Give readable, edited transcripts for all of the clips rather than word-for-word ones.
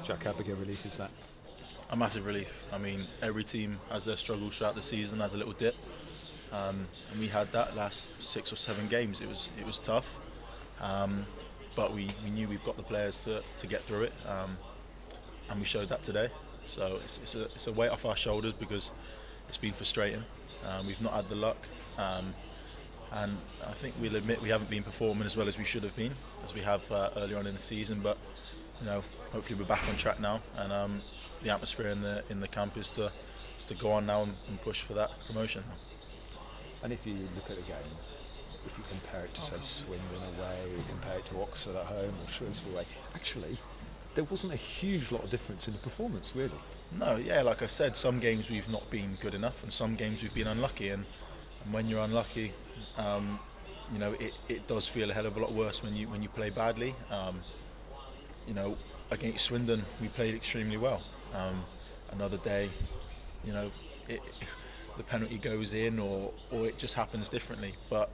Jack, how big a relief is that? A massive relief. I mean, every team has their struggles throughout the season, has a little dip, and we had that last 6 or 7 games. It was tough, but we knew we've got the players to get through it, and we showed that today. So it's a weight off our shoulders because it's been frustrating. We've not had the luck, and I think we'll admit we haven't been performing as well as we should have been, as we have earlier on in the season. But hopefully we're back on track now, and the atmosphere in the camp is to go on now and push for that promotion. And if you look at the game, if you compare it to say Swindon away, or you compare it to Oxford at home or Shrewsbury away, actually there wasn't a huge lot of difference in the performance, really. No, yeah, like I said, some games we've not been good enough, and some games we've been unlucky. And when you're unlucky, it does feel a hell of a lot worse when you play badly. Against Swindon, we played extremely well. Another day, the penalty goes in, or it just happens differently. But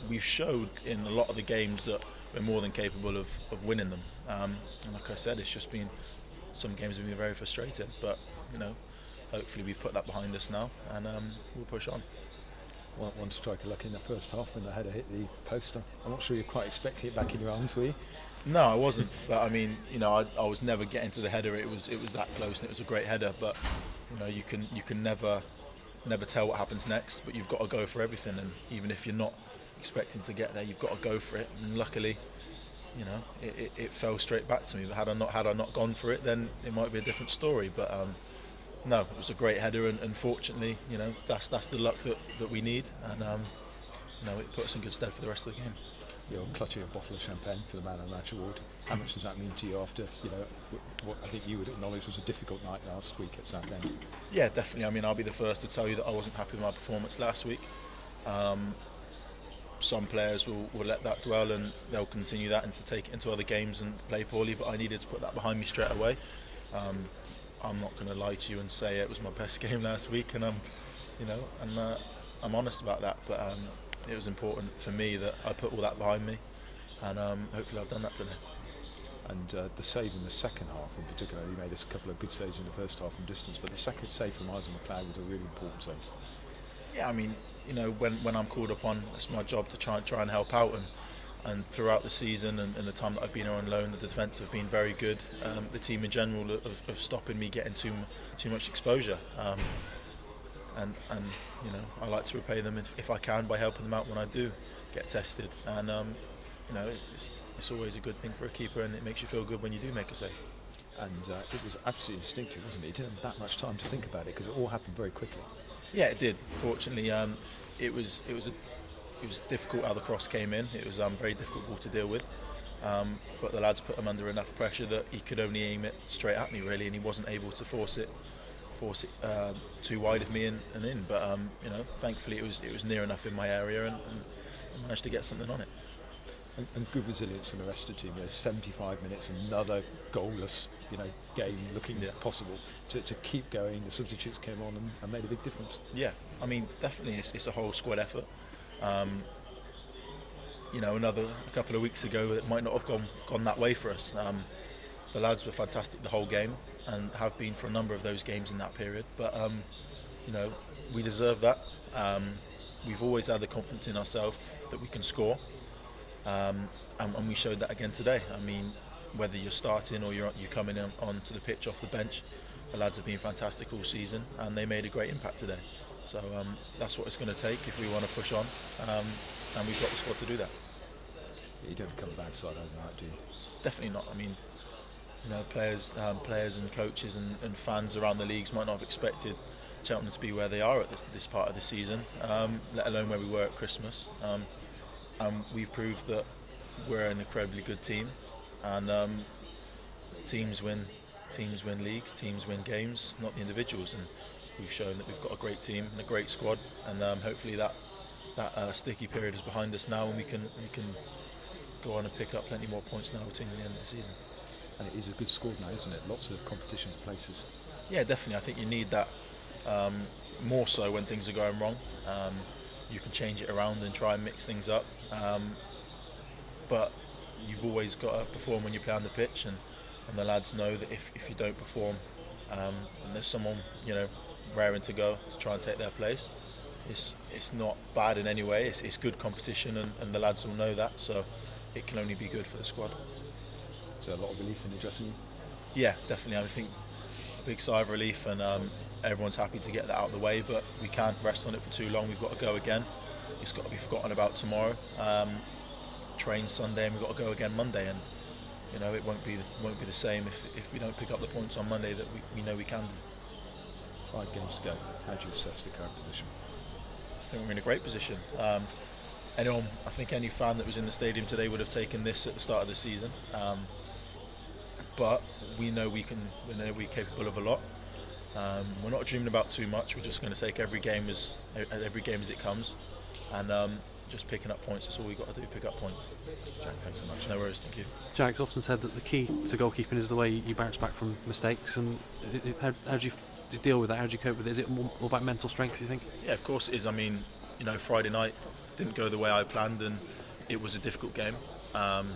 we've showed in a lot of the games that we're more than capable of winning them. And like I said, it's just been some games have been very frustrating. But hopefully we've put that behind us now, and we'll push on. One striker lucky in the first half when the header hit the poster. I'm not sure you're quite expecting it back in your arms, were you? No, I wasn't. But I mean, I was never getting to the header. It was that close, and it was a great header. But you can never tell what happens next. But you've got to go for everything, and even if you're not expecting to get there, you've got to go for it. And luckily, it fell straight back to me. But had I not gone for it, then it might be a different story. But no, it was a great header, and fortunately, that's the luck that we need, and it put us in good stead for the rest of the game. You're clutching a bottle of champagne for the Man of the Match award. How much does that mean to you after what I think you would acknowledge was a difficult night last week at Southend? Yeah, definitely. I mean, I'll be the first to tell you that I wasn't happy with my performance last week. Some players will let that dwell, and they'll continue that and to take it into other games and play poorly. But I needed to put that behind me straight away. I'm not going to lie to you and say it was my best game last week, and I'm honest about that. But it was important for me that I put all that behind me, and hopefully I've done that today. And the save in the second half in particular, you made us a couple of good saves in the first half from distance, but the second save from Isaac McLeod was a really important save. Yeah, I mean, when I'm called upon, it's my job to try and help out, and throughout the season and the time that I've been here on loan, the defence have been very good. The team in general of stopping me getting too much exposure, and I like to repay them if I can by helping them out when I do get tested. And it's always a good thing for a keeper, and it makes you feel good when you do make a save. And it was absolutely instinctive, wasn't it? You didn't have that much time to think about it because it all happened very quickly. Yeah, it did. Fortunately, it was difficult how the cross came in. It was very difficult ball to deal with, but the lads put him under enough pressure that he could only aim it straight at me, really, and he wasn't able to force it too wide of me and in. But thankfully it was near enough in my area, and I managed to get something on it. And good resilience from the rest of the team. 75 minutes, another goalless, game looking possible to keep going. The substitutes came on and made a big difference. Yeah, I mean, definitely it's a whole squad effort. A couple of weeks ago, it might not have gone that way for us. The lads were fantastic the whole game, and have been for a number of those games in that period. But we deserve that. We've always had the confidence in ourselves that we can score. And we showed that again today. I mean, whether you're starting or you're coming onto the pitch off the bench, the lads have been fantastic all season, and they made a great impact today. So that's what it's going to take if we want to push on, and we've got the squad to do that. You don't become a bad side overnight, do you? Definitely not. I mean, players and coaches and fans around the leagues might not have expected Cheltenham to be where they are at this part of the season, let alone where we were at Christmas. And we've proved that we're an incredibly good team, and teams win leagues, teams win games, not the individuals. And we've shown that we've got a great team and a great squad, and hopefully that sticky period is behind us now, and we can go on and pick up plenty more points now between the end of the season. And it is a good squad now, isn't it? Lots of competition for places. Yeah, definitely. I think you need that more so when things are going wrong. You can change it around and try and mix things up, but you've always got to perform when you play on the pitch, and and the lads know that if you don't perform, and there's someone raring to go to try and take their place, it's not bad in any way. It's good competition, and the lads will know that, so it can only be good for the squad. Is there a lot of relief in the dressing room? Yeah, definitely. I think a big sigh of relief, and everyone's happy to get that out of the way, but we can't rest on it for too long. We've got to go again. It's got to be forgotten about tomorrow. Train Sunday, and we've got to go again Monday, and it won't be the same if we don't pick up the points on Monday that we know we can do. 5 games to go. How do you assess the current position? I think we're in a great position. I think any fan that was in the stadium today would have taken this at the start of the season. But we know we're capable of a lot. We're not dreaming about too much. We're just going to take every game as it comes, and just picking up points. That's all we've got to do. Pick up points. Jack, thanks so much. No worries. Thank you. Jack's often said that the key to goalkeeping is the way you bounce back from mistakes. And how do you deal with that? How do you cope with it? Is it more about mental strength, do you think? Yeah, of course it is. I mean, Friday night didn't go the way I planned, and it was a difficult game. But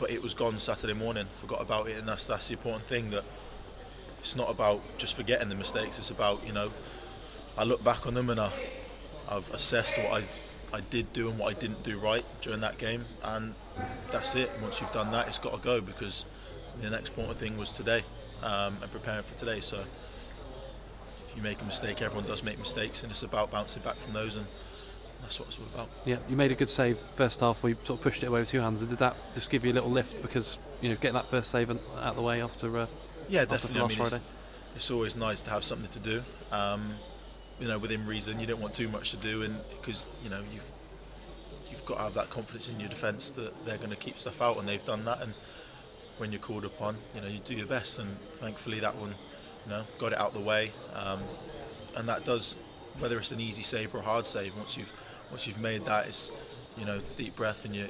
it was gone Saturday morning. Forgot about it, and that's the important thing. That it's not about just forgetting the mistakes. It's about I look back on them, and I've assessed what I did do and what I didn't do right during that game, and that's it. Once you've done that, it's got to go, because the next important thing was today, and preparing for today. So if you make a mistake, everyone does make mistakes, and it's about bouncing back from those, and that's what it's all about. Yeah, you made a good save first half. We sort of pushed it away with 2 hands. Did that just give you a little lift because getting that first save out of the way after? Yeah, definitely. After last Friday. It's always nice to have something to do. Within reason. You don't want too much to do, and because you've got to have that confidence in your defence that they're going to keep stuff out, and they've done that. And when you're called upon, you do your best, and thankfully that one, got it out the way. And that does, whether it's an easy save or a hard save, once you've made that, it's deep breath, and you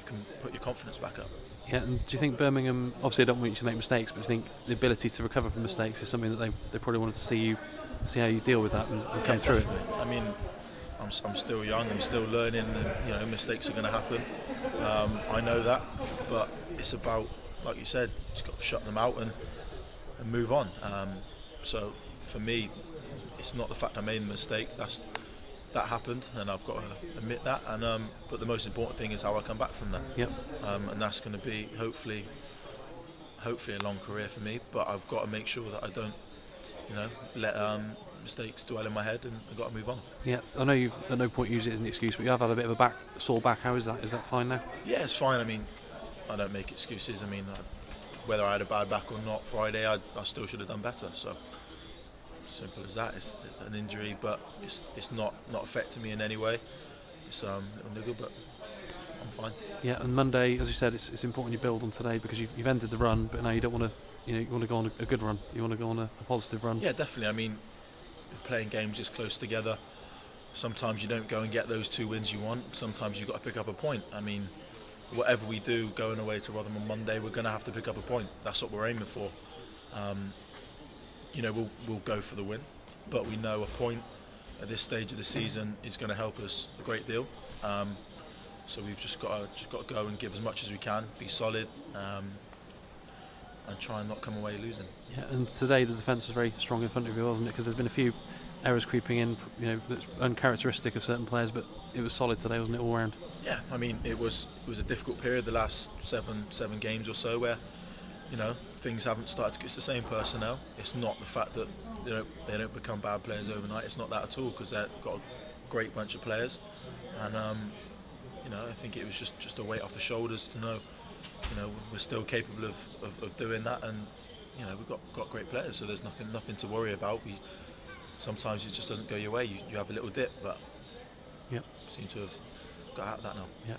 can put your confidence back up. Yeah, and do you think Birmingham, obviously I don't want you to make mistakes, but do you think the ability to recover from mistakes is something that they probably wanted to see how you deal with that and come through definitely. It? I mean, I'm still young, I'm still learning, and mistakes are going to happen. I know that, but it's about, like you said, just got to shut them out and move on. So for me, it's not the fact I made a mistake. That happened, and I've got to admit that. And but the most important thing is how I come back from that. Yep. And that's going to be hopefully a long career for me. But I've got to make sure that I don't, let mistakes dwell in my head, and I've got to move on. Yeah, I know you've at no point used it as an excuse, but you have had a bit of a sore back. How is that? Is that fine now? Yeah, it's fine. I mean, I don't make excuses. I mean, whether I had a bad back or not Friday, I still should have done better. So. Simple as that. It's an injury, but it's not affecting me in any way. It's a little niggle, but I'm fine. Yeah, and Monday, as you said, it's important you build on today, because you've ended the run, but now you don't want to, you want to go on a good run. You want to go on a positive run. Yeah, definitely. I mean, playing games this close together, sometimes you don't go and get those 2 wins you want. Sometimes you've got to pick up a point. I mean, whatever we do going away to Rotherham on Monday, we're going to have to pick up a point. That's what we're aiming for. We'll go for the win, but we know a point at this stage of the season is going to help us a great deal. So we've just got to go and give as much as we can, be solid, and try and not come away losing. Yeah, and today the defence was very strong in front of you, wasn't it? Because there's been a few errors creeping in, that's uncharacteristic of certain players, but it was solid today, wasn't it, all round? Yeah, I mean, it was a difficult period, the last seven games or so, where things haven't started. It's the same personnel. It's not the fact that they don't become bad players overnight. It's not that at all, because they've got a great bunch of players, and I think it was just a weight off the shoulders to know we're still capable of doing that, and we've got great players, so there's nothing to worry about. Sometimes it just doesn't go your way. You have a little dip, but yep, seem to have got out of that now. Yeah.